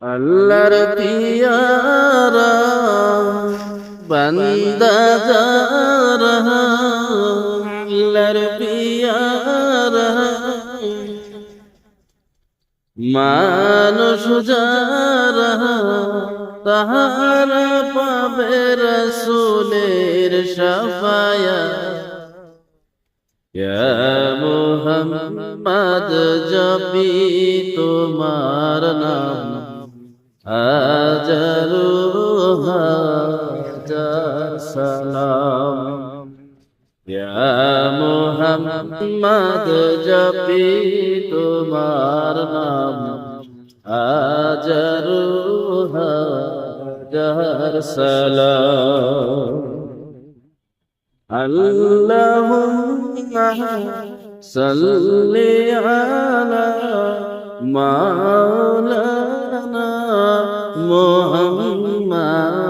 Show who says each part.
Speaker 1: আল্লাহর পিয়ারা বান্দা যারা আল্লাহর পিয়ারা মানুষ যারা তাহারা পাবে রাসূলের শাফায়াত ইয়া মুহাম্মদ জপি তোমার নাম হাজারো হাজার সালাম ইয়া মুহাম্মদ জপি তোমার নাম হাজারো হাজার সালাম আল্লাহুম্মা সাল্লি আলা মাওলানা মুহাম্মাদ